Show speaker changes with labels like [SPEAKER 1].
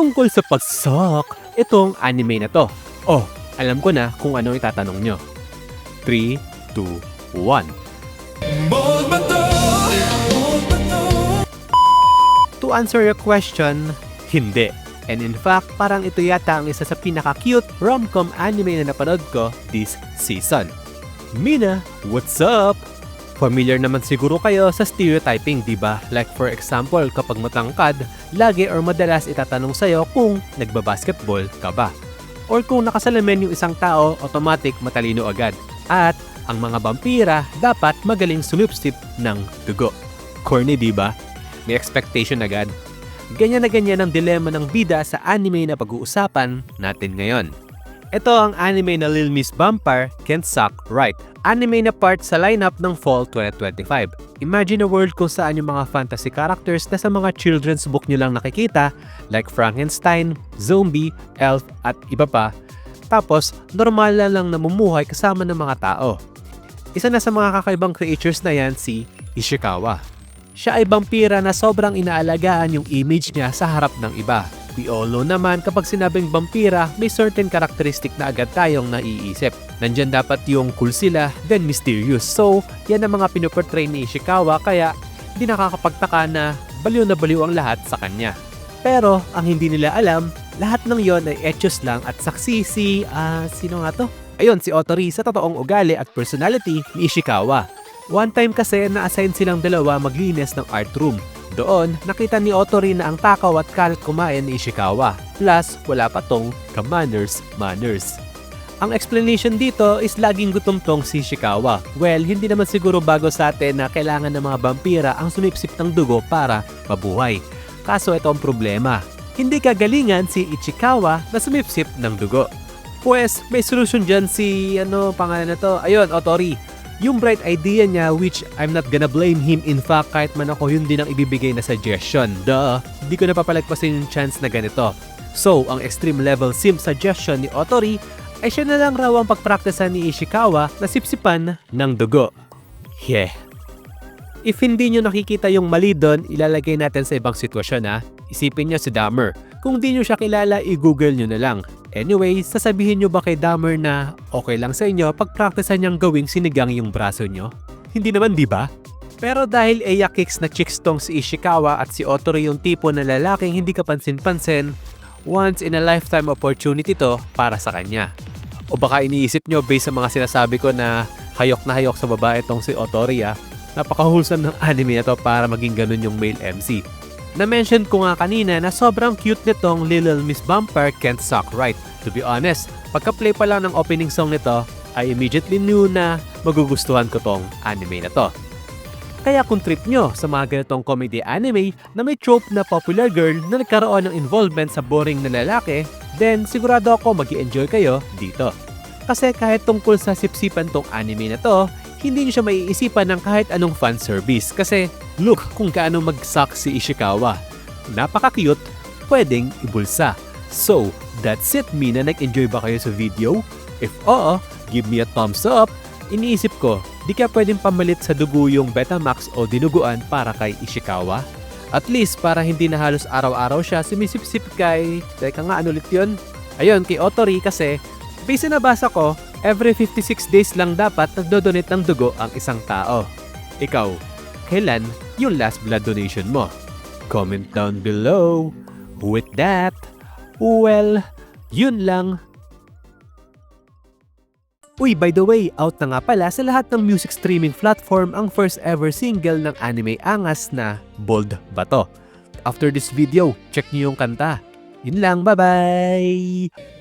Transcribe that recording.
[SPEAKER 1] tungkol sa pagsak itong anime na to. Oh, alam ko na kung ano itatanong nyo. 3, 2, 1. To answer your question, hindi. And in fact, parang ito yata ang isa sa pinaka-cute rom-com anime na napanood ko this season. Mina, what's up? Familiar naman siguro kayo sa stereotyping, diba? Like for example, kapag matangkad, lagi or madalas itatanong sa'yo kung nagbabasketball ka ba. Or kung nakasalamin yung isang tao, automatic matalino agad. At ang mga vampira dapat magaling sumipsip ng dugo. Corny, diba? May expectation agad. Ganyan na ganyan ang dilema ng bida sa anime na pag-uusapan natin ngayon. Ito ang anime na Little Miss Vampire Can't Suck Right. Anime na part sa lineup ng Fall 2025. Imagine a world kung saan yung mga fantasy characters na sa mga children's book nyo lang nakikita like Frankenstein, zombie, elf at iba pa. Tapos, normal lang namumuhay kasama ng mga tao. Isa na sa mga kakaibang creatures na yan si Ishikawa. Siya ay vampira na sobrang inaalagaan yung image niya sa harap ng iba. We all know naman kapag sinabing vampira, may certain characteristic na agad tayong naiisip. Nandyan dapat yung cool sila, then mysterious. So, yan ang mga pinuportray ni Ishikawa kaya di nakakapagtaka na baliw ang lahat sa kanya. Pero, ang hindi nila alam, lahat ng yon ay etchos lang at saksi sino nga to? Ayun, si Otori sa totoong ugali at personality ni Ishikawa. One time kasi na-assign silang dalawa maglinis ng art room. Doon, nakita ni Otori na ang takaw at kalat kumain ni Ishikawa. Plus, wala pa tong ka-manners. Ang explanation dito is laging gutom tong si Ishikawa. Well, hindi naman siguro bago sa atin na kailangan ng mga vampira ang sumipsip ng dugo para mabuhay. Kaso ito ang problema. Hindi kagalingan si Ishikawa na sumipsip ng dugo. Pues, may solusyon dyan si, pangalan na to? Ayun, Otori. Yung bright idea niya, which I'm not gonna blame him, in fact, kahit man ako yun din ang ibibigay na suggestion. Di ko napapalagpasin yung chance na ganito. So, ang extreme level sim suggestion ni Otori ay siya na lang raw ang pagpraktisan ni Ishikawa na sipsipan ng dugo. Yeah. If hindi nyo nakikita yung mali doon, ilalagay natin sa ibang sitwasyon ha. Isipin nyo si Dahmer. Kung di nyo siya kilala, i-google nyo na lang. Anyway, sasabihin nyo ba kay Dahmer na okay lang sa inyo pagpraktisan niyang gawing sinigang yung braso nyo? Hindi naman, di ba? Pero dahil Eya kicks na chicks tong si Ishikawa at si Otori yung tipo na lalaking hindi kapansin-pansin, once in a lifetime opportunity to para sa kanya. O baka iniisip nyo based sa mga sinasabi ko na hayok na hayok sa babae tong si Otori napaka-wholesome ng anime na to para maging ganun yung male MC. Na-mention ko nga kanina na sobrang cute nitong Little Miss Vampire Can't Suck Right. To be honest, pagka-play pa lang ng opening song nito, I immediately knew na magugustuhan ko tong anime na to. Kaya kung trip nyo sa mga ganitong comedy anime na may trope na popular girl na nagkaroon ng involvement sa boring na lalaki, then sigurado ako mag-i-enjoy kayo dito. Kasi kahit tungkol sa sipsipan tong anime na to, hindi nyo siya maiisipan ng kahit anong fan service kasi look kung gaano mag-suck si Ishikawa. Napaka-cute, pwedeng ibulsa. So, that's it. Mina, nag-enjoy ba kayo sa video? If oo, give me a thumbs up. Iniisip ko, di ka pwedeng pamalit sa dugo yung Betamax o dinuguan para kay Ishikawa? At least para hindi na halos araw-araw siya sumisip-sip kay... Teka nga, ano ulit yun? Ayun, kay Otori kasi, base na nabasa ko, every 56 days lang dapat nagdodonate ng dugo ang isang tao. Ikaw, kailan yung last blood donation mo? Comment down below. With that, well, yun lang. Uy, by the way, out na nga pala sa lahat ng music streaming platform ang first ever single ng anime angas na Bold Bato. After this video, check nyo yung kanta. Yun lang, bye-bye!